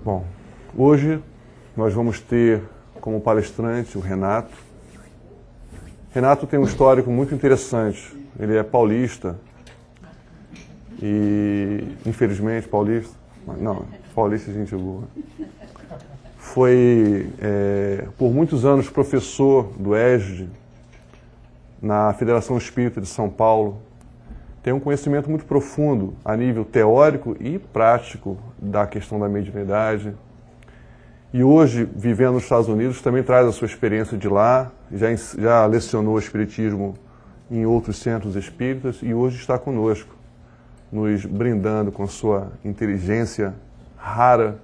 Bom, hoje nós vamos ter como palestrante o Renato. Renato tem um histórico muito interessante. Ele é paulista e, infelizmente, paulista. Não, paulista é gente boa. Foi, por muitos anos, professor do ESD na Federação Espírita de São Paulo. Tem um conhecimento muito profundo a nível teórico e prático da questão da mediunidade. E hoje, vivendo nos Estados Unidos, também traz a sua experiência de lá, já lecionou Espiritismo em outros centros espíritas e hoje está conosco, nos brindando com sua inteligência rara,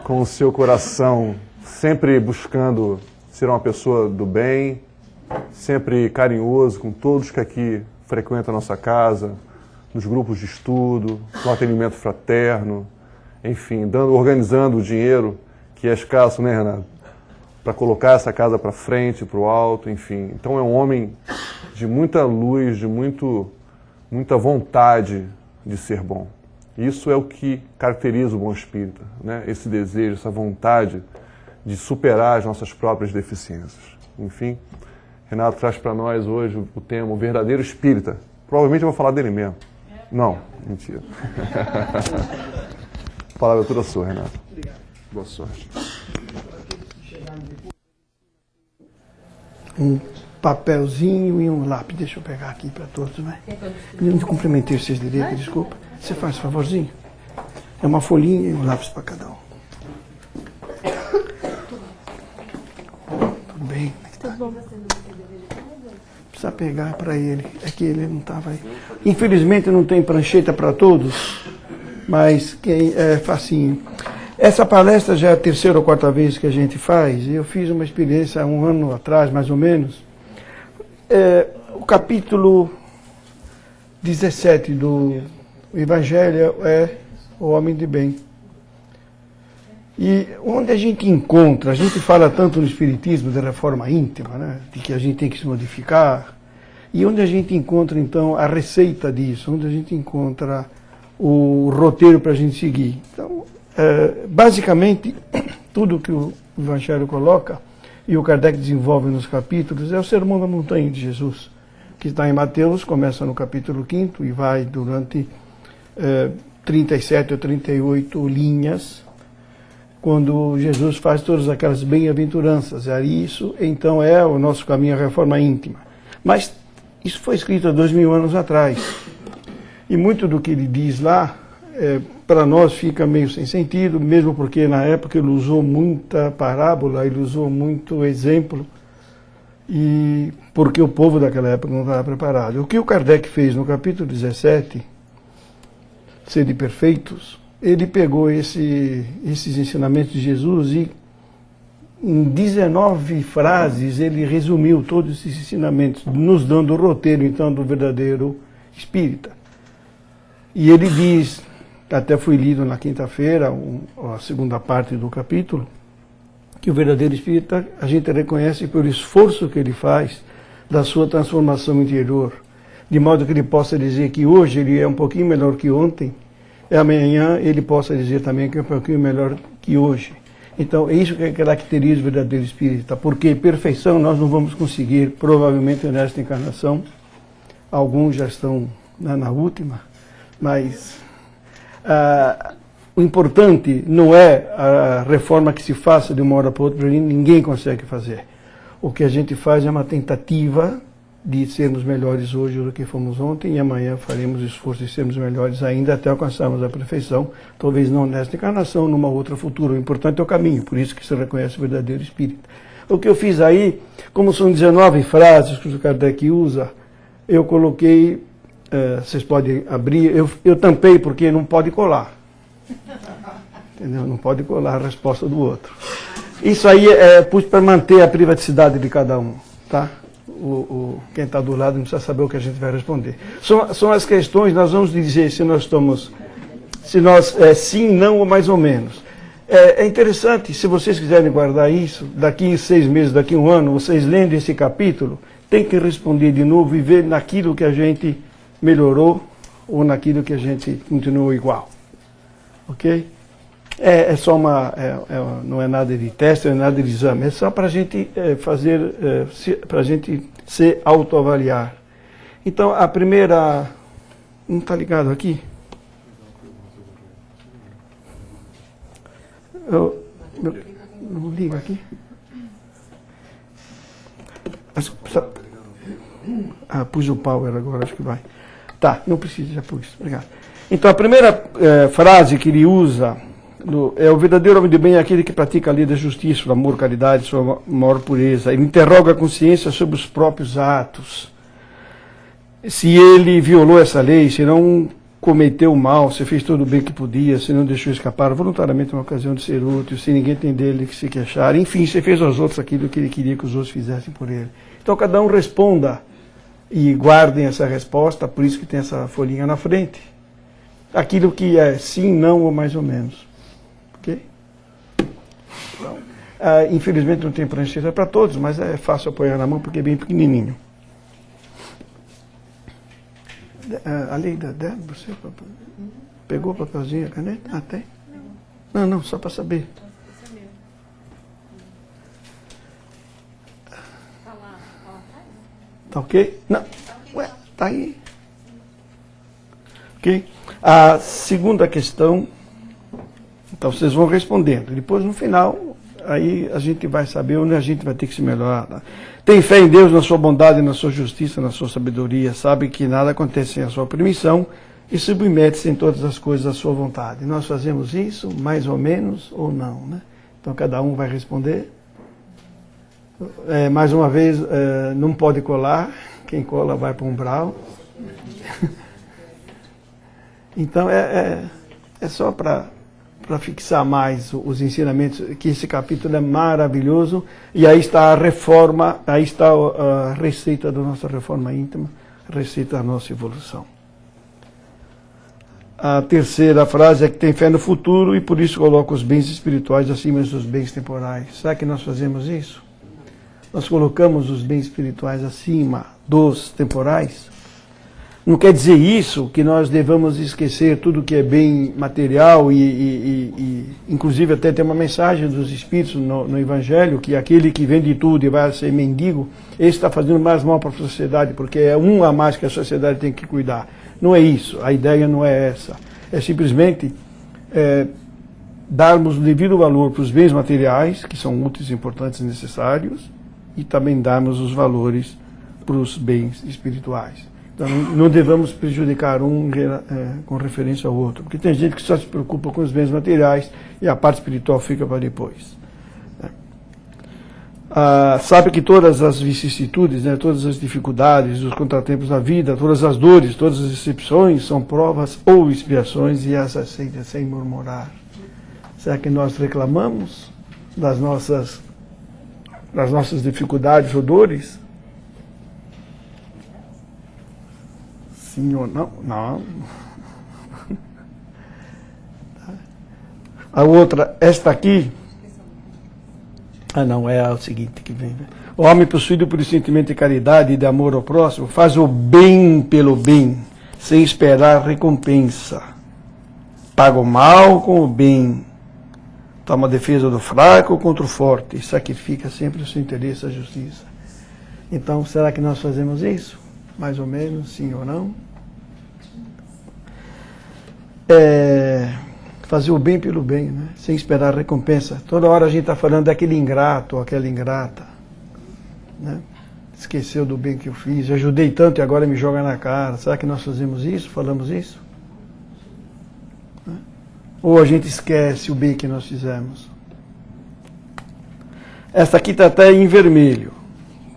com o seu coração sempre buscando ser uma pessoa do bem, sempre carinhoso com todos que aqui frequentam a nossa casa, nos grupos de estudo, no atendimento fraterno, enfim, organizando o dinheiro, que é escasso, né, Renato? Para colocar essa casa para frente, para o alto, enfim. Então é um homem de muita luz, de muita vontade de ser bom. Isso é o que caracteriza o bom espírita, né? Esse desejo, essa vontade de superar as nossas próprias deficiências. Enfim, Renato traz para nós hoje o tema o verdadeiro espírita. Provavelmente eu vou falar dele mesmo. Não, mentira. A palavra é toda sua, Renato. Obrigado. Boa sorte. Um papelzinho e um lápis. Deixa eu pegar aqui para todos, né? Eu não cumprimentei vocês direito, desculpa. Você faz um favorzinho? É uma folhinha e um lápis para cada um. Tudo bem? Como é que tá? Precisa pegar para ele. É que ele não estava aí. Infelizmente não tem prancheta para todos, mas é facinho. Essa palestra já é a terceira ou quarta vez que a gente faz. Eu fiz uma experiência há um ano atrás, mais ou menos. O capítulo 17 do Evangelho é o homem de bem. E onde a gente fala tanto no Espiritismo da reforma íntima, né, de que a gente tem que se modificar, e onde a gente encontra então a receita disso, onde a gente encontra o roteiro para a gente seguir. Então, basicamente, tudo que o Evangelho coloca, e o Kardec desenvolve nos capítulos, é o Sermão da Montanha de Jesus, que está em Mateus, começa no capítulo 5º e vai durante 37 ou 38 linhas, quando Jesus faz todas aquelas bem-aventuranças. Isso, então, é o nosso caminho à reforma íntima. Mas isso foi escrito há 2000 anos atrás. E muito do que ele diz lá, para nós fica meio sem sentido, mesmo porque na época ele usou muita parábola, ele usou muito exemplo, e porque o povo daquela época não estava preparado. O que o Kardec fez no capítulo 17, Sede Perfeitos, ele pegou esses ensinamentos de Jesus e em 19 frases ele resumiu todos esses ensinamentos, nos dando o roteiro então do verdadeiro espírita. E ele diz, até foi lido na quinta-feira, a segunda parte do capítulo, que o verdadeiro espírita a gente reconhece pelo esforço que ele faz da sua transformação interior, de modo que ele possa dizer que hoje ele é um pouquinho melhor que ontem, e amanhã ele possa dizer também que é um pouquinho melhor que hoje. Então, é isso que caracteriza o verdadeiro espírita, porque perfeição nós não vamos conseguir, provavelmente nesta encarnação. Alguns já estão na última, mas o importante não é a reforma que se faça de uma hora para outra, ninguém consegue fazer. O que a gente faz é uma tentativa de sermos melhores hoje do que fomos ontem, e amanhã faremos esforço de sermos melhores ainda até alcançarmos a perfeição, talvez não nesta encarnação, numa outra futura. O importante é o caminho, por isso que se reconhece o verdadeiro espírita. O que eu fiz aí, como são 19 frases que o Kardec usa, eu coloquei, vocês podem abrir, eu tampei porque não pode colar. Entendeu? Não pode colar a resposta do outro. Isso aí pus para manter a privacidade de cada um, tá? Quem está do lado não precisa saber o que a gente vai responder. São as questões, nós vamos dizer se nós sim, não ou mais ou menos. É interessante, se vocês quiserem guardar isso, daqui 6 meses, daqui 1 ano, vocês lendo esse capítulo, tem que responder de novo e ver naquilo que a gente melhorou ou naquilo que a gente continuou igual. Ok? É só não é nada de teste, não é nada de exame, é só para a gente para a gente se autoavaliar. Então, a primeira... Não está ligado aqui? Não liga aqui? Pus o power agora, acho que vai. Tá, não precisa, já pus. Obrigado. Então, a primeira frase que ele usa é: o verdadeiro homem de bem é aquele que pratica a lei da justiça, o amor, caridade, sua maior pureza. Ele interroga a consciência sobre os próprios atos. Se ele violou essa lei, se não cometeu mal, se fez todo o bem que podia, se não deixou escapar voluntariamente uma ocasião de ser útil, se ninguém tem dele que se queixar, enfim, se fez aos outros aquilo que ele queria que os outros fizessem por ele. Então, cada um responda e guardem essa resposta, por isso que tem essa folhinha na frente. Aquilo que é sim, não ou mais ou menos. Ok? Então, infelizmente não tem prancheta para todos, mas é fácil apoiar na mão porque é bem pequenininho. A lei da Débora, você pegou o papelzinho, a caneta? Tem? Não, só para saber. Tá ok? Não. Ué, tá aí. Ok? A segunda questão, então vocês vão respondendo. Depois, no final, aí a gente vai saber onde a gente vai ter que se melhorar. Tá? Tem fé em Deus, na sua bondade, na sua justiça, na sua sabedoria. Sabe que nada acontece sem a sua permissão e submete-se em todas as coisas à sua vontade. Nós fazemos isso, mais ou menos, ou não. Né? Então, cada um vai responder. Mais uma vez, não pode colar. Quem cola vai para um umbral. Então, é só para fixar mais os ensinamentos, que esse capítulo é maravilhoso, e aí está a reforma, aí está a receita da nossa reforma íntima, a receita da nossa evolução. A terceira frase é que tem fé no futuro e por isso coloca os bens espirituais acima dos bens temporais. Será que nós fazemos isso? Nós colocamos os bens espirituais acima dos temporais? Não quer dizer isso que nós devamos esquecer tudo que é bem material e inclusive até tem uma mensagem dos Espíritos no Evangelho, que aquele que vende tudo e vai ser mendigo, esse está fazendo mais mal para a sociedade, porque é um a mais que a sociedade tem que cuidar. Não é isso, a ideia não é essa. É simplesmente darmos o devido valor para os bens materiais, que são úteis, importantes e necessários, e também darmos os valores para os bens espirituais. Então, não devemos prejudicar um com referência ao outro, porque tem gente que só se preocupa com os bens materiais e a parte espiritual fica para depois. Sabe que todas as vicissitudes, né, todas as dificuldades, os contratempos da vida, todas as dores, todas as decepções são provas ou expiações e as aceita sem murmurar. Será que nós reclamamos das nossas dificuldades ou dores? Sim ou não? Não. A outra, esta aqui. Não, é o seguinte que vem. Né? O homem possuído por sentimento de caridade e de amor ao próximo faz o bem pelo bem, sem esperar recompensa. Paga o mal com o bem. Toma a defesa do fraco contra o forte. E sacrifica sempre o seu interesse à justiça. Então, será que nós fazemos isso? Mais ou menos, sim ou não? Fazer o bem pelo bem, né? Sem esperar recompensa. Toda hora a gente está falando daquele ingrato ou aquela ingrata. Né? Esqueceu do bem que eu fiz, eu ajudei tanto e agora me joga na cara. Será que nós fazemos isso? Falamos isso? Né? Ou a gente esquece o bem que nós fizemos? Esta aqui está até em vermelho,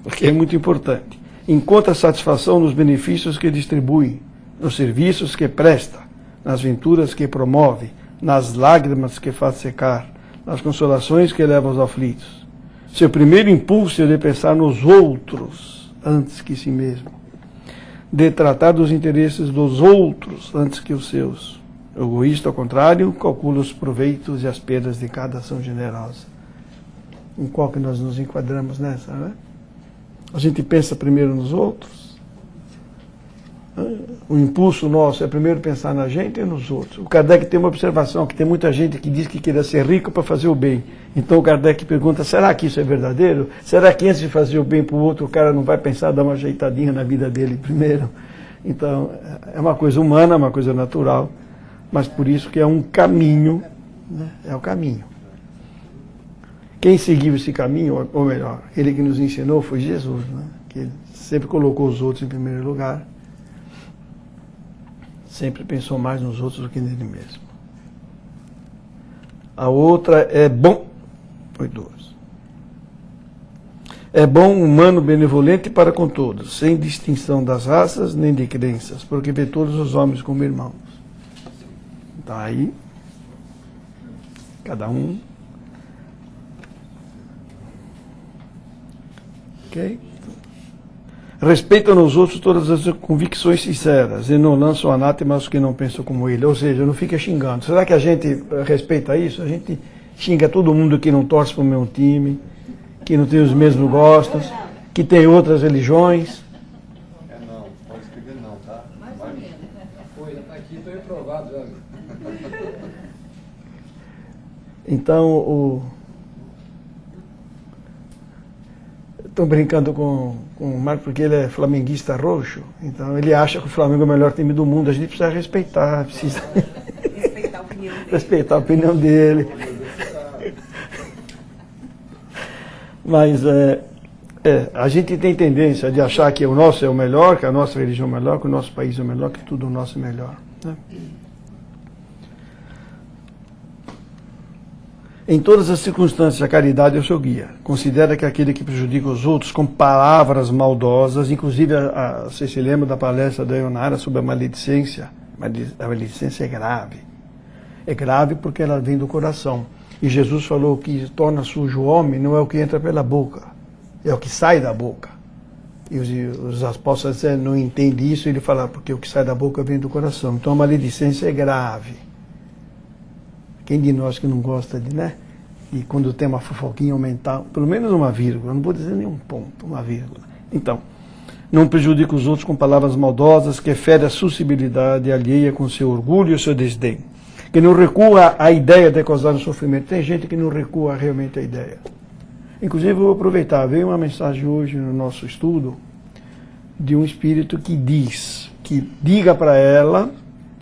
porque é muito importante. Encontra satisfação nos benefícios que distribui, nos serviços que presta, nas venturas que promove, nas lágrimas que faz secar, nas consolações que leva aos aflitos. Seu primeiro impulso é de pensar nos outros antes que si mesmo, de tratar dos interesses dos outros antes que os seus. O egoísta, ao contrário, calcula os proveitos e as perdas de cada ação generosa. Em qual que nós nos enquadramos nessa, né? A gente pensa primeiro nos outros. O impulso nosso é primeiro pensar na gente e nos outros. O Kardec tem uma observação, que tem muita gente que diz que queria ser rico para fazer o bem. Então o Kardec pergunta, será que isso é verdadeiro? Será que antes de fazer o bem para o outro, o cara não vai pensar, dar uma ajeitadinha na vida dele primeiro? Então é uma coisa humana, é uma coisa natural, mas por isso que é um caminho, né? É o caminho. Quem seguiu esse caminho, ou melhor, ele que nos ensinou foi Jesus, né? Que ele sempre colocou os outros em primeiro lugar. Sempre pensou mais nos outros do que nele mesmo. A outra é bom. Foi duas. É bom, humano, benevolente para com todos, sem distinção das raças nem de crenças, porque vê todos os homens como irmãos. Então aí, cada um. Ok? Respeitam nos outros todas as convicções sinceras e não lançam anátema aos que não pensam como ele. Ou seja, não fica xingando. Será que a gente respeita isso? A gente xinga todo mundo que não torce para o mesmo time, que não tem os mesmos gostos, que tem outras religiões. Não, pode escrever não, tá? Mais ou menos. Foi, aqui estou reprovado já. Então, estou brincando com o Marco porque ele é flamenguista roxo, então ele acha que o Flamengo é o melhor time do mundo. A gente precisa respeitar, precisa Respeitar a opinião dele. respeitar a opinião dele. Mas a gente tem tendência de achar que o nosso é o melhor, que a nossa religião é melhor, que o nosso país é o melhor, que tudo o nosso é melhor, né? Em todas as circunstâncias, a caridade é o seu guia. Considera que aquele que prejudica os outros com palavras maldosas, inclusive você se lembra da palestra da Ionara sobre a maledicência? A maledicência é grave. É grave porque ela vem do coração. E Jesus falou que torna sujo o homem não é o que entra pela boca, é o que sai da boca. E os apóstolos não entendem isso, ele fala, porque o que sai da boca vem do coração. Então a maledicência é grave. Quem de nós que não gosta de, né? E quando tem uma fofoquinha aumentar, pelo menos uma vírgula, não vou dizer nenhum ponto, uma vírgula. Então, não prejudica os outros com palavras maldosas, que fere a suscetibilidade alheia com seu orgulho e seu desdém. Que não recua à ideia de causar um sofrimento. Tem gente que não recua realmente à ideia. Inclusive, eu vou aproveitar, veio uma mensagem hoje no nosso estudo de um espírito que diga para ela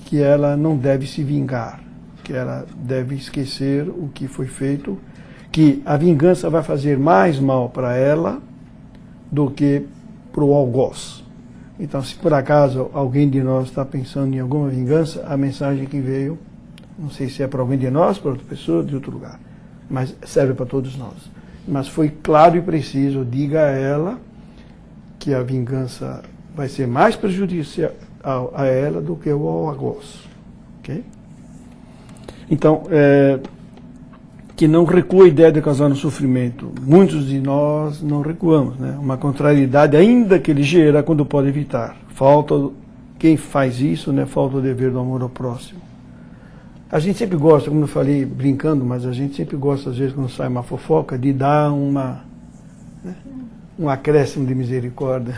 que ela não deve se vingar, que ela deve esquecer o que foi feito, que a vingança vai fazer mais mal para ela do que para o algoz. Então, se por acaso alguém de nós está pensando em alguma vingança, a mensagem que veio, não sei se é para alguém de nós, para outra pessoa, de outro lugar, mas serve para todos nós. Mas foi claro e preciso, diga a ela que a vingança vai ser mais prejudicial a ela do que o algoz. Ok? Então, que não recua a ideia de causar um sofrimento. Muitos de nós não recuamos, né? Uma contrariedade, ainda que ligeira, quando pode evitar. Quem faz isso, né? Falta o dever do amor ao próximo. A gente sempre gosta, como eu falei, brincando, mas a gente sempre gosta, às vezes, quando sai uma fofoca, de dar um acréscimo de misericórdia.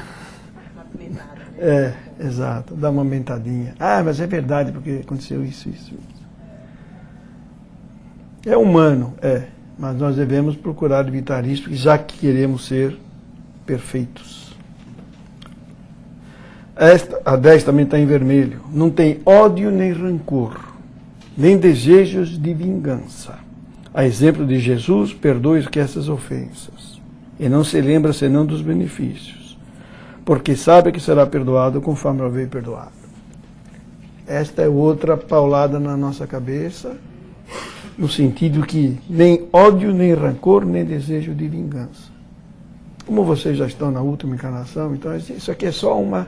Uma pimentada, né? Exato, dar uma aumentadinha. Ah, mas é verdade, porque aconteceu isso. É humano, mas nós devemos procurar evitar isso, já que queremos ser perfeitos. A 10 também está em vermelho. Não tem ódio nem rancor, nem desejos de vingança. A exemplo de Jesus, perdoe e esquece as ofensas. E não se lembra senão dos benefícios, porque sabe que será perdoado conforme haver perdoado. Esta é outra paulada na nossa cabeça, no sentido que nem ódio, nem rancor, nem desejo de vingança. Como vocês já estão na última encarnação, então isso aqui é só uma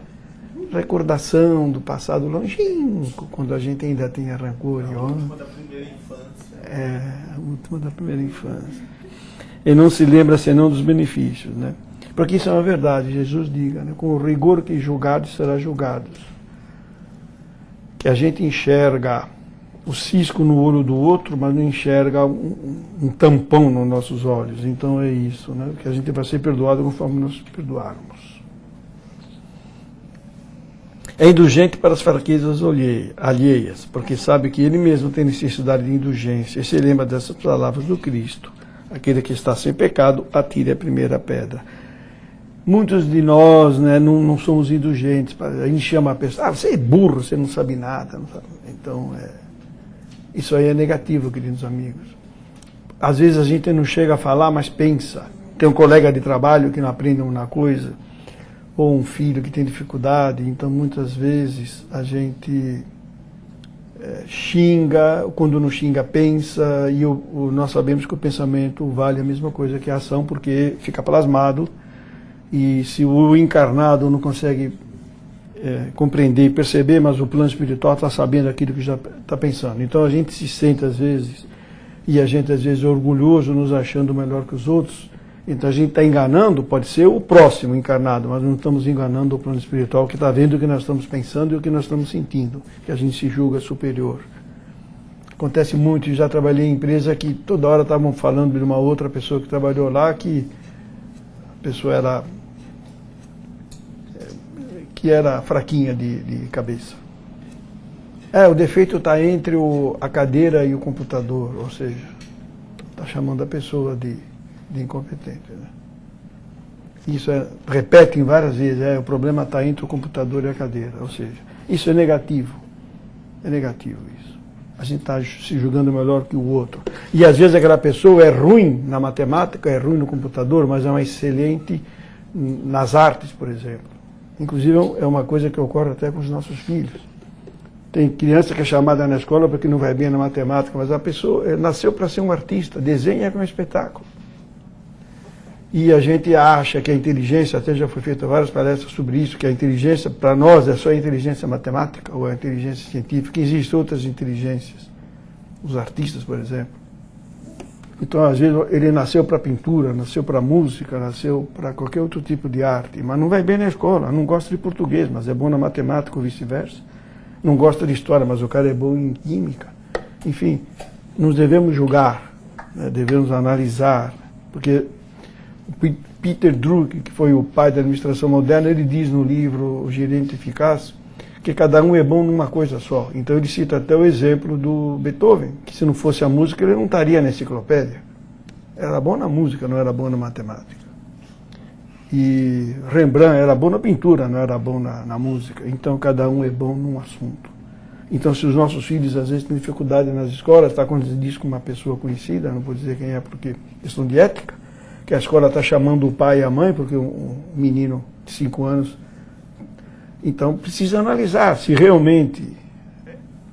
recordação do passado longínquo, quando a gente ainda tem rancor e ódio. A última da primeira infância. A última da primeira infância. E não se lembra senão dos benefícios, né? Porque isso é uma verdade, Jesus diga, né? Com o rigor que julgados será julgados. Que a gente enxerga o cisco no olho do outro, mas não enxerga um tampão nos nossos olhos. Então é isso, né? Que a gente vai ser perdoado conforme nos perdoarmos. É indulgente para as fraquezas alheias, porque sabe que ele mesmo tem necessidade de indulgência. E se lembra dessas palavras do Cristo: aquele que está sem pecado, atire a primeira pedra. Muitos de nós, né, não somos indulgentes. A gente chama a pessoa: você é burro, você não sabe nada. Não sabe. Então, isso aí é negativo, queridos amigos. Às vezes a gente não chega a falar, mas pensa. Tem um colega de trabalho que não aprende uma coisa, ou um filho que tem dificuldade, então muitas vezes a gente xinga, quando não xinga pensa, e nós sabemos que o pensamento vale a mesma coisa que a ação, porque fica plasmado, e se o encarnado não consegue compreender e perceber, mas o plano espiritual está sabendo aquilo que já está pensando. Então a gente se sente às vezes, e a gente às vezes é orgulhoso, nos achando melhor que os outros. Então a gente está enganando, pode ser o próximo encarnado, mas não estamos enganando o plano espiritual que está vendo o que nós estamos pensando e o que nós estamos sentindo, que a gente se julga superior. Acontece muito, já trabalhei em empresa que toda hora estavam falando de uma outra pessoa que trabalhou lá, que a pessoa era fraquinha de cabeça. O defeito está entre a cadeira e o computador, ou seja, está chamando a pessoa de incompetente. Né? Isso repete várias vezes, o problema está entre o computador e a cadeira, ou seja, isso é negativo. É negativo isso. A gente está se julgando melhor que o outro. E às vezes aquela pessoa é ruim na matemática, é ruim no computador, mas é uma excelente nas artes, por exemplo. Inclusive é uma coisa que ocorre até com os nossos filhos. Tem criança que é chamada na escola porque não vai bem na matemática, mas a pessoa nasceu para ser um artista, desenha com um espetáculo. E a gente acha que a inteligência, até já foi feita várias palestras sobre isso, que a inteligência para nós é só a inteligência matemática ou a inteligência científica. Existem outras inteligências. Os artistas, por exemplo. Então, às vezes, ele nasceu para pintura, nasceu para música, nasceu para qualquer outro tipo de arte, mas não vai bem na escola, não gosta de português, mas é bom na matemática ou vice-versa. Não gosta de história, mas o cara é bom em química. Enfim, nos devemos julgar, né? Devemos analisar, porque Peter Drucker, que foi o pai da administração moderna, ele diz no livro O Gerente Eficaz que cada um é bom numa coisa só. Então ele cita até o exemplo do Beethoven, que se não fosse a música ele não estaria na enciclopédia. Era bom na música, não era bom na matemática. E Rembrandt era bom na pintura, não era bom na música. Então cada um é bom num assunto. Então se os nossos filhos às vezes têm dificuldade nas escolas, está acontecendo isso com uma pessoa conhecida, não vou dizer quem é porque questão de ética, que a escola está chamando o pai e a mãe, porque um menino de 5 anos. Então precisa analisar se realmente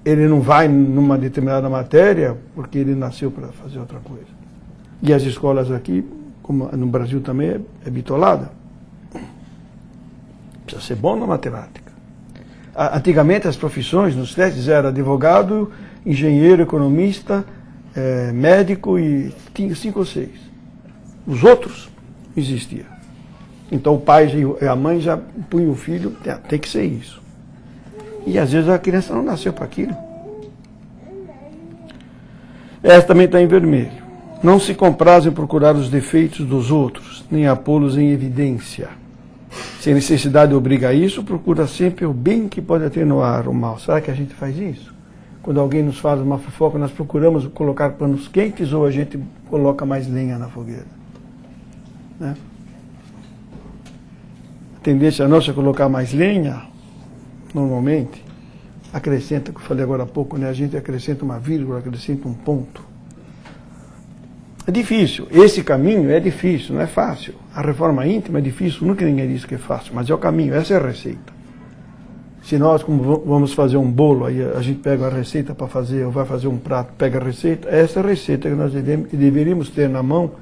ele não vai numa determinada matéria porque ele nasceu para fazer outra coisa. E as escolas aqui, como no Brasil também, é bitolada. Precisa ser bom na matemática. Antigamente as profissões nos testes eram advogado, engenheiro, economista, médico e tinha 5 ou 6. Os outros não existia. Então o pai e a mãe já punham o filho, tem que ser isso. E às vezes a criança não nasceu para aquilo. Essa também está em vermelho. Não se compraz em procurar os defeitos dos outros, nem a pô-los em evidência. Se a necessidade obriga a isso, procura sempre o bem que pode atenuar o mal. Será que a gente faz isso? Quando alguém nos faz uma fofoca, nós procuramos colocar panos quentes ou a gente coloca mais lenha na fogueira? Né? A tendência nossa é colocar mais lenha, normalmente, acrescenta, que eu falei agora há pouco, né? A gente acrescenta uma vírgula, acrescenta um ponto. É difícil, esse caminho é difícil, não é fácil. A reforma íntima é difícil, nunca ninguém disse que é fácil, mas é o caminho, essa é a receita. Se nós, como vamos fazer um bolo, aí a gente pega a receita para fazer, ou vai fazer um prato, pega a receita, essa é a receita que nós deveríamos ter na mão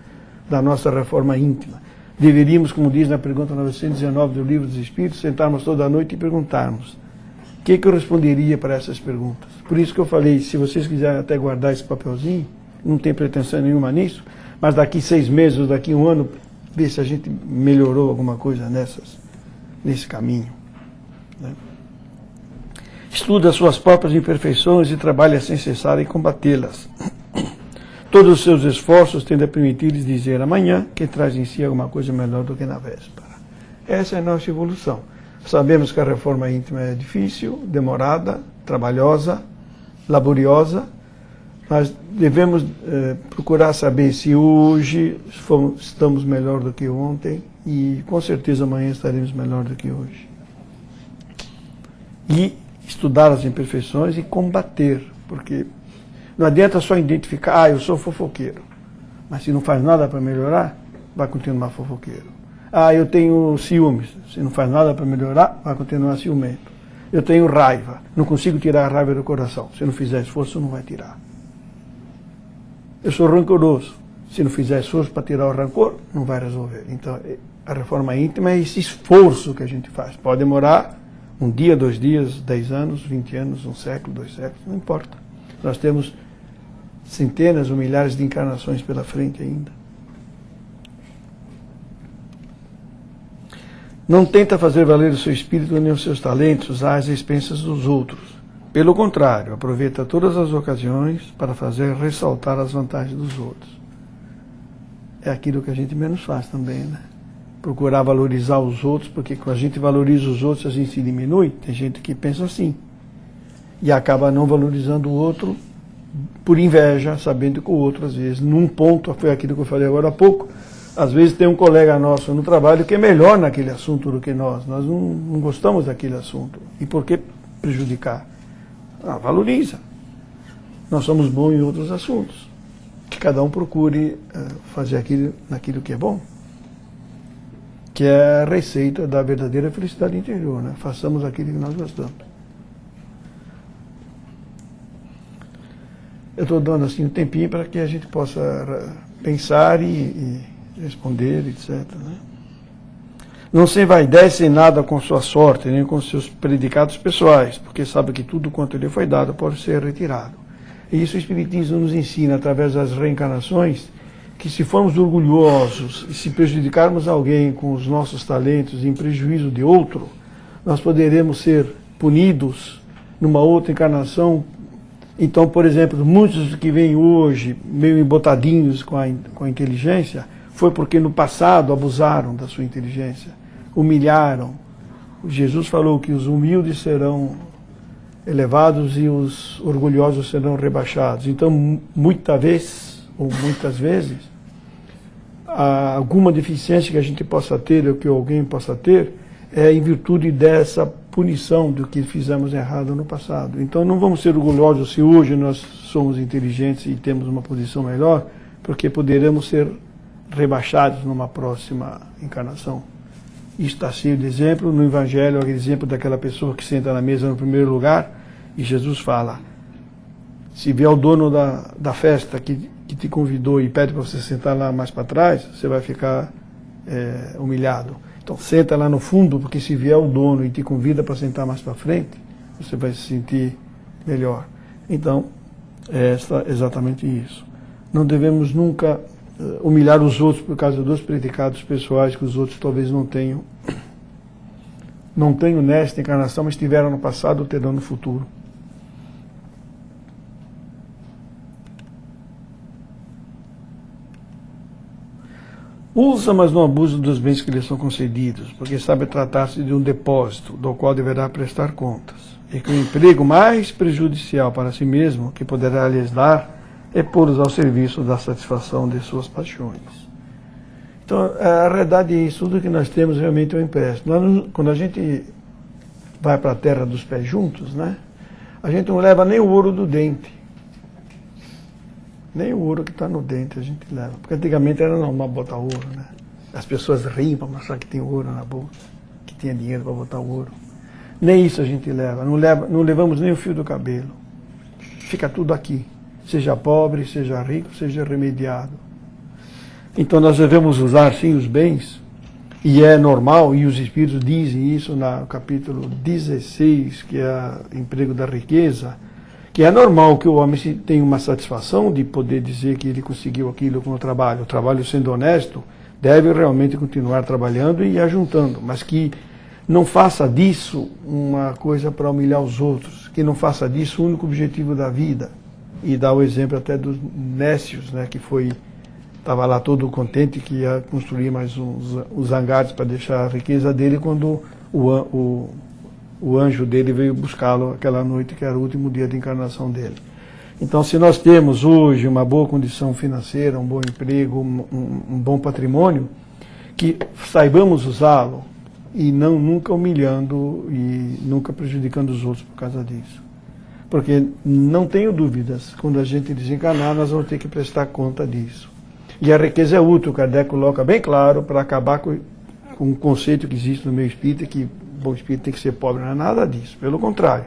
da nossa reforma íntima. Deveríamos, como diz na pergunta 919 do Livro dos Espíritos, sentarmos toda a noite e perguntarmos o que eu responderia para essas perguntas. Por isso que eu falei, se vocês quiserem até guardar esse papelzinho, não tem pretensão nenhuma nisso, mas daqui 6 meses ou daqui 1 ano, ver se a gente melhorou alguma coisa nesse caminho. Né? Estuda as suas próprias imperfeições e trabalha sem cessar em combatê-las. Todos os seus esforços tendem a permitir-lhes dizer amanhã que traz em si alguma coisa melhor do que na véspera. Essa é a nossa evolução. Sabemos que a reforma íntima é difícil, demorada, trabalhosa, laboriosa, mas devemos procurar saber se hoje estamos melhor do que ontem e com certeza amanhã estaremos melhor do que hoje. E estudar as imperfeições e combater, porque não adianta só identificar, eu sou fofoqueiro, mas se não faz nada para melhorar, vai continuar fofoqueiro. Eu tenho ciúmes, se não faz nada para melhorar, vai continuar ciumento. Eu tenho raiva, não consigo tirar a raiva do coração, se não fizer esforço não vai tirar. Eu sou rancoroso, se não fizer esforço para tirar o rancor, não vai resolver. Então a reforma íntima é esse esforço que a gente faz. Pode demorar um dia, 2 dias, 10 anos, 20 anos, 1 século, 2 séculos, não importa. Nós temos centenas ou milhares de encarnações pela frente ainda. Não tenta fazer valer o seu espírito nem os seus talentos às expensas dos outros. Pelo contrário, aproveita todas as ocasiões para fazer ressaltar as vantagens dos outros. É aquilo que a gente menos faz também, né? Procurar valorizar os outros, porque quando a gente valoriza os outros, a gente se diminui. Tem gente que pensa assim. E acaba não valorizando o outro por inveja, sabendo que o outro, às vezes, num ponto, foi aquilo que eu falei agora há pouco, às vezes tem um colega nosso no trabalho que é melhor naquele assunto do que nós. Nós não gostamos daquele assunto. E por que prejudicar? Valoriza. Nós somos bons em outros assuntos. Que cada um procure fazer naquilo que é bom. Que é a receita da verdadeira felicidade interior, né? Façamos aquilo que nós gostamos. Eu estou dando assim um tempinho para que a gente possa pensar e responder, etc. Né? Não se envaidece em nada com sua sorte, nem com seus predicados pessoais, porque sabe que tudo quanto lhe foi dado pode ser retirado. E isso o Espiritismo nos ensina, através das reencarnações, que se formos orgulhosos e se prejudicarmos alguém com os nossos talentos em prejuízo de outro, nós poderemos ser punidos numa outra encarnação. Então, por exemplo, muitos que vêm hoje meio embotadinhos com a inteligência, foi porque no passado abusaram da sua inteligência, humilharam. Jesus falou que os humildes serão elevados e os orgulhosos serão rebaixados. Então, muitas vezes, alguma deficiência que a gente possa ter, ou que alguém possa ter, é em virtude dessa punição do que fizemos errado no passado. Então não vamos ser orgulhosos se hoje nós somos inteligentes e temos uma posição melhor, porque poderemos ser rebaixados numa próxima encarnação. Isso está cheio de exemplo no Evangelho, aquele exemplo daquela pessoa que senta na mesa no primeiro lugar, e Jesus fala, se vier o dono da festa que te convidou e pede para você sentar lá mais para trás, você vai ficar humilhado. Então senta lá no fundo, porque se vier o dono e te convida para sentar mais para frente, você vai se sentir melhor. Então, é exatamente isso. Não devemos nunca humilhar os outros por causa dos predicados pessoais que os outros talvez não tenham nesta encarnação, mas tiveram no passado ou terão no futuro. Usa, mas não abusa dos bens que lhe são concedidos, porque sabe tratar-se de um depósito, do qual deverá prestar contas, e que o emprego mais prejudicial para si mesmo que poderá lhes dar é pô-los ao serviço da satisfação de suas paixões. Então, a realidade é isso, tudo que nós temos realmente é um empréstimo. Quando a gente vai para a terra dos pés juntos, né, a gente não leva nem o ouro do dente. Nem o ouro que está no dente a gente leva. Porque antigamente era normal botar ouro, né? As pessoas riam para mostrar que tem ouro na bolsa, que tinha dinheiro para botar ouro. Nem isso a gente leva. Não levamos nem o fio do cabelo. Fica tudo aqui. Seja pobre, seja rico, seja remediado. Então nós devemos usar sim os bens, e é normal, e os Espíritos dizem isso no capítulo 16, que é o emprego da riqueza, que é normal que o homem tenha uma satisfação de poder dizer que ele conseguiu aquilo com o trabalho. O trabalho, sendo honesto, deve realmente continuar trabalhando e ajuntando, mas que não faça disso uma coisa para humilhar os outros, que não faça disso o único objetivo da vida. E dá o exemplo até dos Nécios, né, que estava lá todo contente que ia construir mais uns hangares para deixar a riqueza dele, quando o anjo dele veio buscá-lo aquela noite, que era o último dia de encarnação dele. Então, se nós temos hoje uma boa condição financeira, um bom emprego, um bom patrimônio, que saibamos usá-lo e não nunca humilhando e nunca prejudicando os outros por causa disso. Porque não tenho dúvidas, quando a gente desencarnar, nós vamos ter que prestar conta disso. E a riqueza é útil, Kardec coloca bem claro, para acabar com um conceito que existe no meio espírita, que bom espírito tem que ser pobre, não é nada disso. Pelo contrário,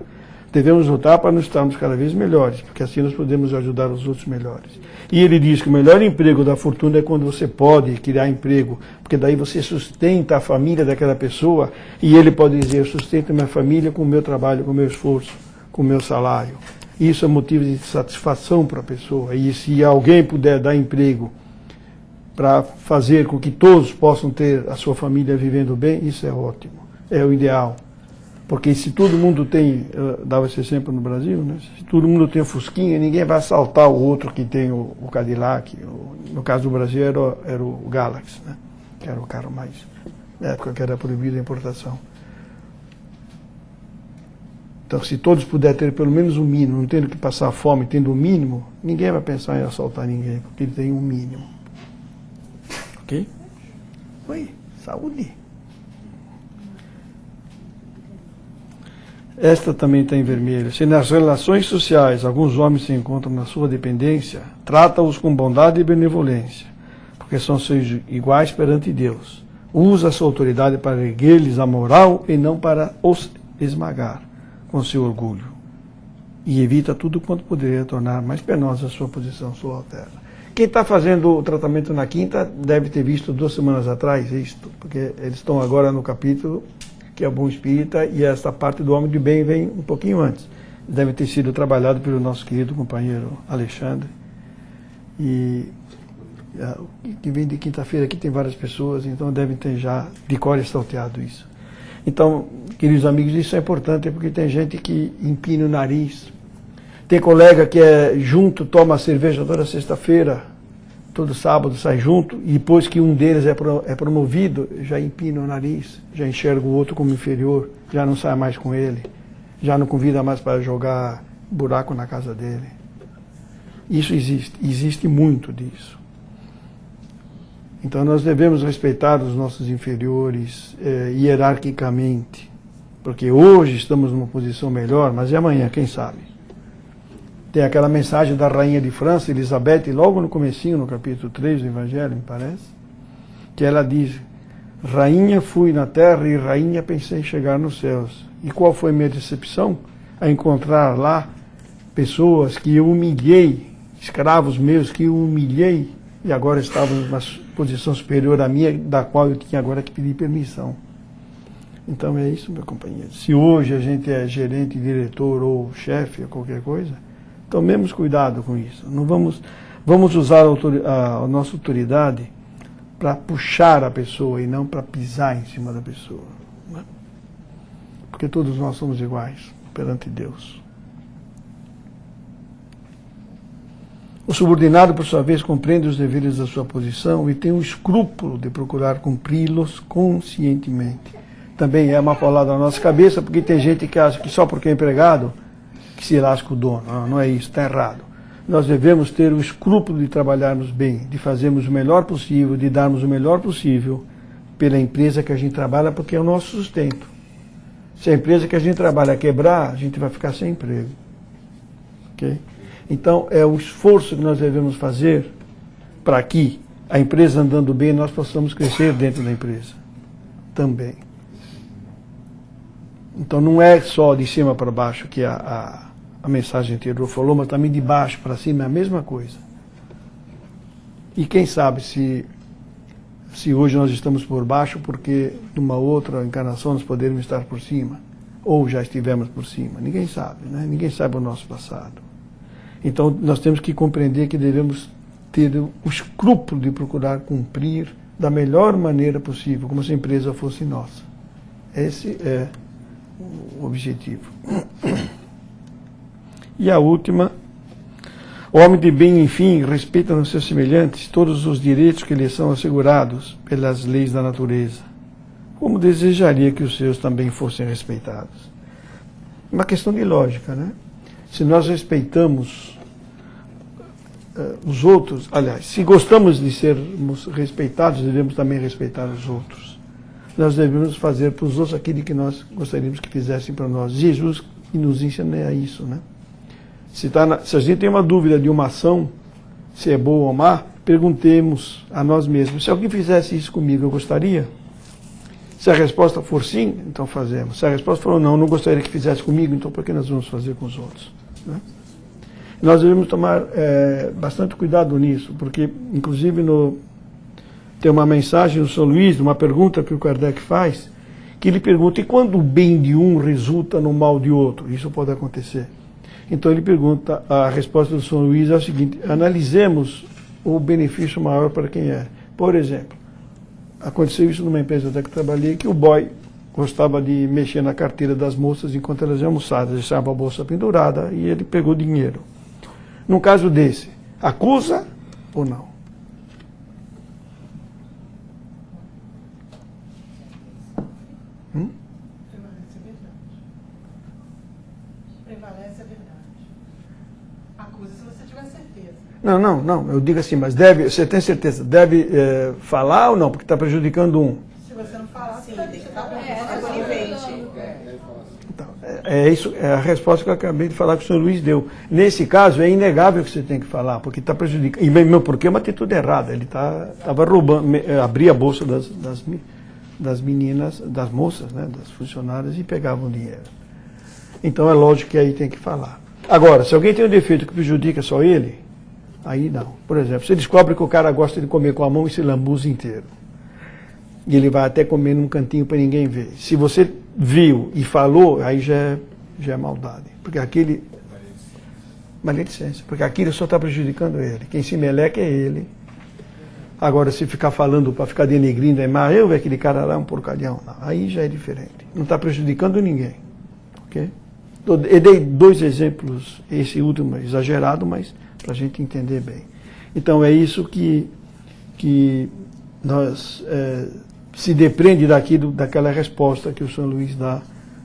devemos lutar para nos estarmos cada vez melhores, porque assim nós podemos ajudar os outros melhores. E ele diz que o melhor emprego da fortuna é quando você pode criar emprego, porque daí você sustenta a família daquela pessoa, e ele pode dizer, eu sustento minha família com o meu trabalho, com o meu esforço, com o meu salário. Isso é motivo de satisfação para a pessoa. E se alguém puder dar emprego para fazer com que todos possam ter a sua família vivendo bem, isso é ótimo, é o ideal. Porque se todo mundo tem, dava esse exemplo no Brasil, né? Se todo mundo tem o Fusquinha, ninguém vai assaltar o outro que tem o Cadillac. No caso do Brasil era o Galaxy, né? Que era o carro mais, na época que era proibida a importação. Então, se todos puderem ter pelo menos o mínimo, não tendo que passar fome, tendo o mínimo, ninguém vai pensar em assaltar ninguém, porque ele tem um mínimo. Ok? Oi, saúde. Esta também está em vermelho. Se nas relações sociais alguns homens se encontram na sua dependência, trata-os com bondade e benevolência, porque são seus iguais perante Deus. Usa a sua autoridade para erguer-lhes a moral e não para os esmagar com seu orgulho. E evita tudo quanto poderia tornar mais penosa a sua posição subalterna. Quem está fazendo o tratamento na quinta deve ter visto 2 semanas atrás isto, porque eles estão agora no capítulo que é o bom espírita, e essa parte do homem de bem vem um pouquinho antes. Deve ter sido trabalhado pelo nosso querido companheiro Alexandre. E que vem de quinta-feira aqui tem várias pessoas, então devem ter já de cor e salteado isso. Então, queridos amigos, isso é importante porque tem gente que empina o nariz. Tem colega que junto, toma cerveja toda sexta-feira, todo sábado sai junto, e depois que um deles é promovido, já empina o nariz, já enxerga o outro como inferior, já não sai mais com ele, já não convida mais para jogar buraco na casa dele. Isso existe muito disso. Então nós devemos respeitar os nossos inferiores hierarquicamente, porque hoje estamos numa posição melhor, mas e amanhã, quem sabe? Tem aquela mensagem da rainha de França, Elizabeth, logo no comecinho, no capítulo 3 do Evangelho, me parece, que ela diz, rainha fui na terra e rainha pensei em chegar nos céus. E qual foi minha decepção? A encontrar lá pessoas que eu humilhei, escravos meus que eu humilhei, e agora estavam numa posição superior à minha, da qual eu tinha agora que pedir permissão. Então é isso, meu companheiro. Se hoje a gente é gerente, diretor ou chefe ou qualquer coisa, tomemos cuidado com isso. Não vamos usar a nossa autoridade para puxar a pessoa e não para pisar em cima da pessoa. Né? Porque todos nós somos iguais perante Deus. O subordinado, por sua vez, compreende os deveres da sua posição e tem o escrúpulo de procurar cumpri-los conscientemente. Também é uma paulada na nossa cabeça, porque tem gente que acha que só porque é empregado que se lasca o dono. Não é isso, está errado. Nós devemos ter o escrúpulo de trabalharmos bem, de fazermos o melhor possível, de darmos o melhor possível pela empresa que a gente trabalha, porque é o nosso sustento. Se a empresa que a gente trabalha quebrar, a gente vai ficar sem emprego. Okay? Então, é o esforço que nós devemos fazer para que a empresa andando bem, nós possamos crescer dentro da empresa também. Então, não é só de cima para baixo que a mensagem anterior falou, mas também de baixo para cima é a mesma coisa. E quem sabe se hoje nós estamos por baixo, porque numa outra encarnação nós poderíamos estar por cima, ou já estivemos por cima. Ninguém sabe, né? Ninguém sabe o nosso passado. Então nós temos que compreender que devemos ter o escrúpulo de procurar cumprir da melhor maneira possível, como se a empresa fosse nossa. Esse é o objetivo. E a última, o homem de bem, enfim, respeita nos seus semelhantes todos os direitos que lhes são assegurados pelas leis da natureza. como desejaria que os seus também fossem respeitados. Uma questão de lógica, né? Se nós respeitamos os outros, aliás, se gostamos de sermos respeitados, devemos também respeitar os outros. Nós devemos fazer para os outros aquilo que nós gostaríamos que fizessem para nós. Jesus nos ensina a isso, né? Se a gente tem uma dúvida de uma ação, se é boa ou má, perguntemos a nós mesmos: se alguém fizesse isso comigo, eu gostaria? Se a resposta for sim, então fazemos. Se a resposta for não, não gostaria que fizesse comigo, então por que nós vamos fazer com os outros? Né? Nós devemos tomar bastante cuidado nisso, porque, inclusive, tem uma mensagem do São Luís, uma pergunta que o Kardec faz, que ele pergunta: e quando o bem de um resulta no mal de outro? Isso pode acontecer. Então ele pergunta, a resposta do São Luís é a seguinte: analisemos o benefício maior para quem é. Por exemplo, aconteceu isso numa empresa até que trabalhei, que o boy gostava de mexer na carteira das moças enquanto elas iam almoçar, deixava a bolsa pendurada e ele pegou dinheiro. Num caso desse, acusa ou não? Prevalece a verdade. Acusa se você tiver certeza. Não, eu digo assim, mas você tem certeza, deve falar ou não? Porque está prejudicando um. Se você não falar, Sim, você tem que tá estar conivente. Então, isso é a resposta que eu acabei de falar que o senhor Luís deu. Nesse caso, é inegável que você tem que falar, porque está prejudicando. E mesmo porque é uma atitude errada. Ele estava roubando, abria a bolsa das meninas, das moças, né, das funcionárias, e pegava o dinheiro. Então é lógico que aí tem que falar. Agora, se alguém tem um defeito que prejudica só ele, aí não. Por exemplo, você descobre que o cara gosta de comer com a mão e se lambuza inteiro. E ele vai até comer num cantinho para ninguém ver. Se você viu e falou, aí já é maldade. Porque aquele... maledicência. Porque aquilo só está prejudicando ele. Quem se meleca é ele. Agora, se ficar falando para ficar denegrindo, eu ver aquele cara lá é um porcalhão. Não, aí já é diferente. Não está prejudicando ninguém. Ok? Eu dei 2 exemplos, esse último é exagerado, mas para a gente entender bem. Então é isso que nós se depreende daquela resposta que o São Luís dá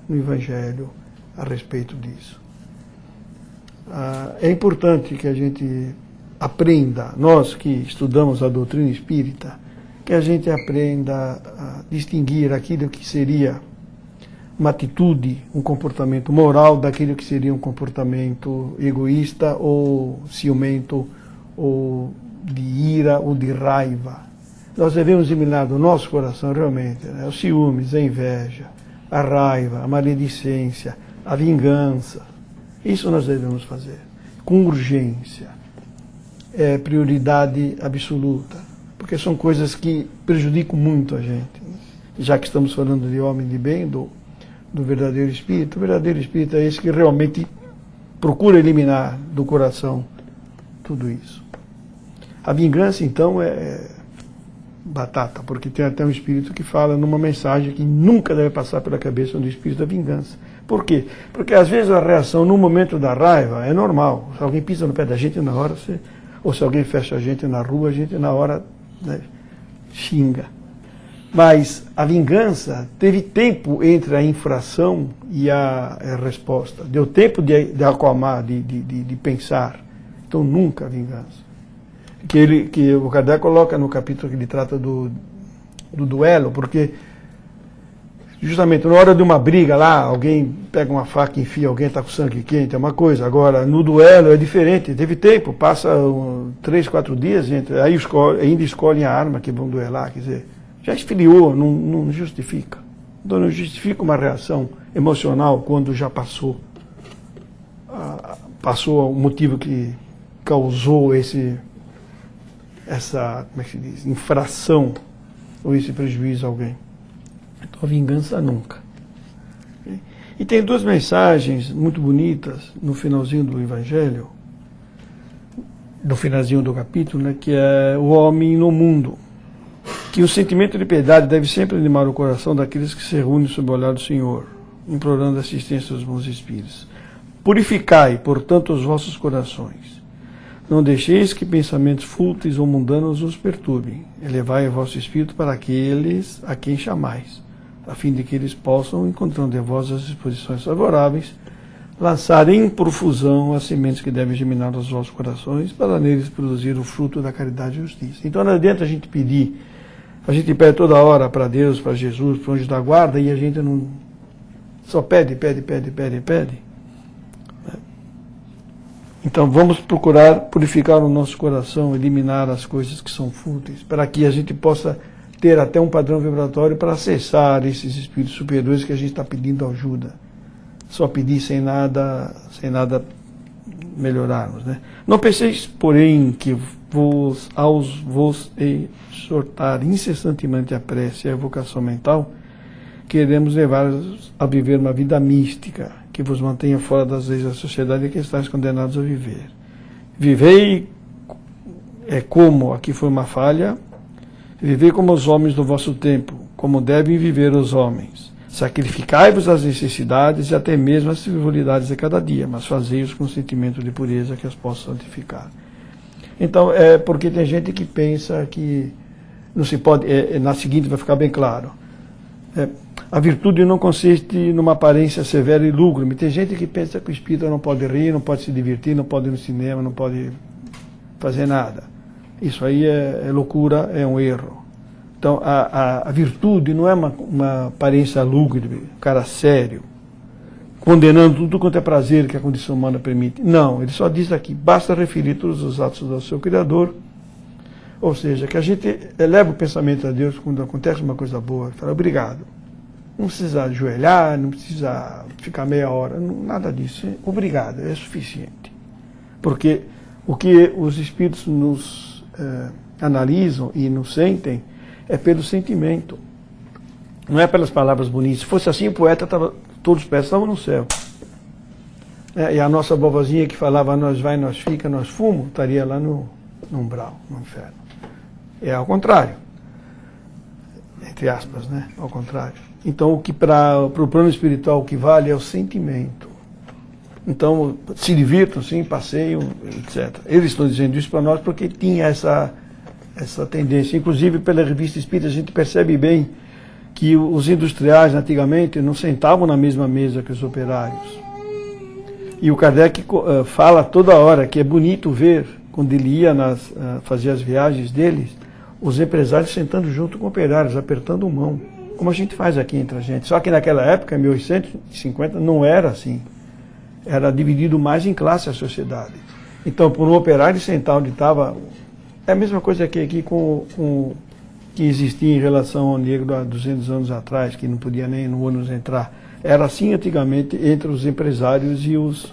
no Evangelho a respeito disso. É importante que a gente aprenda, nós que estudamos a doutrina espírita, que a gente aprenda a distinguir aquilo que seria uma atitude, um comportamento moral daquilo que seria um comportamento egoísta ou ciumento ou de ira ou de raiva. Nós devemos eliminar do nosso coração realmente, né, os ciúmes, a inveja, a raiva, a maledicência, a vingança. Isso nós devemos fazer com urgência. É prioridade absoluta, porque são coisas que prejudicam muito a gente. Já que estamos falando de homem de bem, do verdadeiro espírito, o verdadeiro espírito é esse que realmente procura eliminar do coração tudo isso. A vingança, então, é batata, porque tem até um espírito que fala numa mensagem que nunca deve passar pela cabeça do espírito da vingança. Por quê? Porque às vezes a reação no momento da raiva é normal. Se alguém pisa no pé da gente, na hora ou se alguém fecha a gente na rua, a gente na hora, né, xinga. Mas a vingança teve tempo entre a infração e a resposta. Deu tempo de acalmar, de pensar. Então nunca a vingança. Que o Kardec coloca no capítulo que ele trata do duelo, porque justamente na hora de uma briga lá, alguém pega uma faca e enfia, alguém está com sangue quente, é uma coisa. Agora, no duelo é diferente, teve tempo, passa 3, 4 dias, aí ainda escolhem a arma que vão duelar, quer dizer, já esfriou, não justifica. Então não justifica uma reação emocional quando já passou o motivo que causou essa, como é que se diz, infração ou esse prejuízo a alguém. Então a vingança nunca. Okay? E tem 2 mensagens muito bonitas no finalzinho do Evangelho, no finalzinho do capítulo, né, que é o homem no mundo. Que o sentimento de piedade deve sempre animar o coração daqueles que se reúnem sob o olhar do Senhor, implorando a assistência dos bons espíritos. Purificai, portanto, os vossos corações. Não deixeis que pensamentos fúteis ou mundanos os perturbem. Elevai o vosso espírito para aqueles a quem chamais. a fim de que eles possam, encontrando em vós as disposições favoráveis, lançar em profusão as sementes que devem germinar nos vossos corações, para neles produzir o fruto da caridade e justiça. Então não adianta a gente pedir, a gente pede toda hora para Deus, para Jesus, para o anjo da guarda, e a gente não só pede. Então vamos procurar purificar o nosso coração, eliminar as coisas que são fúteis, para que a gente possa ter até um padrão vibratório para acessar esses espíritos superiores que a gente está pedindo ajuda. Só pedir sem nada melhorarmos, né? Não penseis, porém, que vos exortar incessantemente a prece e a evocação mental, queremos levar-vos a viver uma vida mística, que vos mantenha fora das leis da sociedade em que estáis condenados a viver. Vivei como, aqui foi uma falha, vivei como os homens do vosso tempo, como devem viver os homens. Sacrificai-vos às necessidades e até mesmo às frivolidades de cada dia, mas fazei-os com sentimento de pureza que as possa santificar. Então, porque tem gente que pensa que não se pode, na seguinte vai ficar bem claro, a virtude não consiste numa aparência severa e lúgubre. Tem gente que pensa que o espírito não pode rir, não pode se divertir, não pode ir no cinema, não pode fazer nada. Isso aí é loucura, é um erro. Então, a virtude não é uma aparência lúgubre, cara sério, condenando tudo quanto é prazer que a condição humana permite. Não, ele só diz aqui, basta referir todos os atos do seu Criador, ou seja, que a gente eleva o pensamento a Deus quando acontece uma coisa boa, fala obrigado. Não precisa ajoelhar, não precisa ficar meia hora, nada disso. Obrigado, é suficiente. Porque o que os espíritos nos analisam e nos sentem é pelo sentimento. Não é pelas palavras bonitas. Se fosse assim, o poeta estava, todos os pés estavam no céu. E a nossa vovozinha que falava nós vai, nós fica, nós fumo, estaria lá no umbral, no inferno. É ao contrário. Entre aspas, né? Ao contrário. Então, o que para o plano espiritual o que vale é o sentimento. Então, se divirtam, sim, passeiam, etc. Eles estão dizendo isso para nós porque tinha essa tendência. Inclusive, pela revista Espírita, a gente percebe bem que os industriais, antigamente, não sentavam na mesma mesa que os operários. E o Kardec fala toda hora que é bonito ver, quando ele ia fazer as viagens deles, os empresários sentando junto com operários, apertando mão, como a gente faz aqui entre a gente. Só que naquela época, em 1850, não era assim. Era dividido mais em classe a sociedade. Então, por um operário sentar onde estava, é a mesma coisa que aqui que existia em relação ao negro há 200 anos atrás, que não podia nem no ônibus entrar. Era assim antigamente entre os empresários e os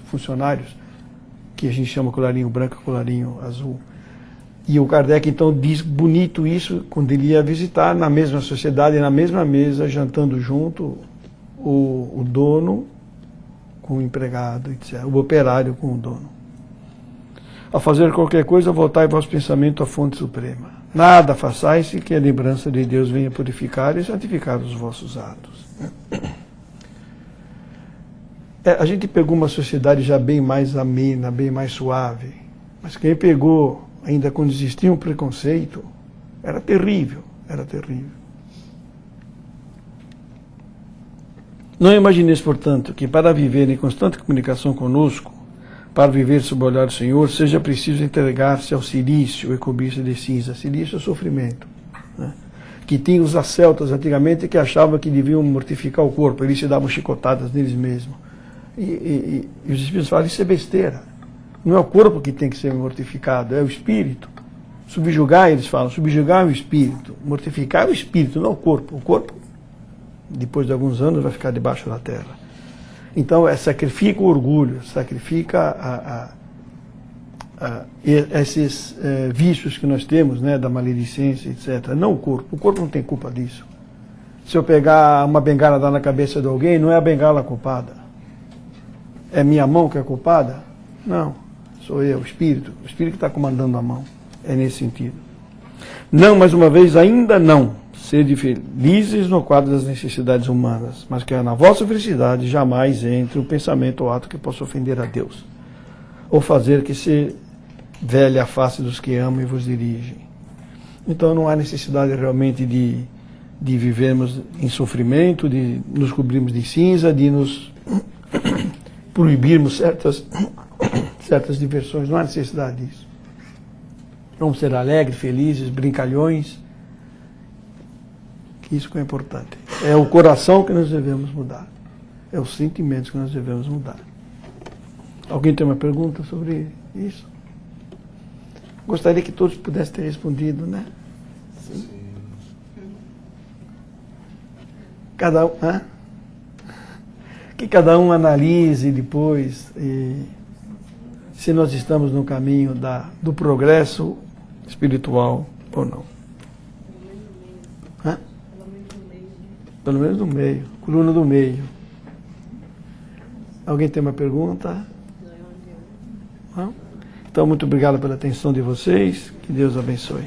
funcionários, que a gente chama colarinho branco e colarinho azul. E o Kardec, então, diz bonito isso quando ele ia visitar na mesma sociedade, na mesma mesa, jantando junto, o dono com o empregado, etc., o operário com o dono. A fazer qualquer coisa, voltai vosso pensamento à fonte suprema. Nada façais se que a lembrança de Deus venha purificar e santificar os vossos atos. A gente pegou uma sociedade já bem mais amena, bem mais suave, mas quem pegou ainda quando existia um preconceito, era terrível, era terrível. Não imagineis, portanto, que para viver em constante comunicação conosco, para viver sob o olhar do Senhor, seja preciso entregar-se ao silício e cobiça de cinza. Silício é sofrimento. Né? Que tinha os asceltas antigamente que achavam que deviam mortificar o corpo, eles se davam chicotadas neles mesmos. E os espíritos falam, isso é besteira. Não é o corpo que tem que ser mortificado, é o espírito. Subjugar, eles falam, subjugar o espírito. Mortificar o espírito, não o corpo. O corpo, depois de alguns anos, vai ficar debaixo da terra. Então, sacrifica o orgulho, sacrifica esses vícios que nós temos, né, da maledicência, etc. Não o corpo. O corpo não tem culpa disso. Se eu pegar uma bengala e dar na cabeça de alguém, não é a bengala culpada. É minha mão que é culpada? Não. Sou eu, o espírito que está comandando a mão. É nesse sentido. Não, mais uma vez, ainda não. Sede felizes no quadro das necessidades humanas, mas que na vossa felicidade jamais entre o pensamento ou ato que possa ofender a Deus, ou fazer que se velhe a face dos que amam e vos dirigem. Então não há necessidade realmente de de vivermos em sofrimento, de nos cobrirmos de cinza, de nos proibirmos certas diversões. Não há necessidade disso. Vamos ser alegres, felizes, brincalhões. Que isso que é importante. É o coração que nós devemos mudar. É os sentimentos que nós devemos mudar. Alguém tem uma pergunta sobre isso? Gostaria que todos pudessem ter respondido, né? Sim. Cada um, que cada um analise depois se nós estamos no caminho do progresso espiritual ou não. Pelo menos no meio, coluna do meio. Alguém tem uma pergunta? Não? Então, muito obrigado pela atenção de vocês. Que Deus abençoe.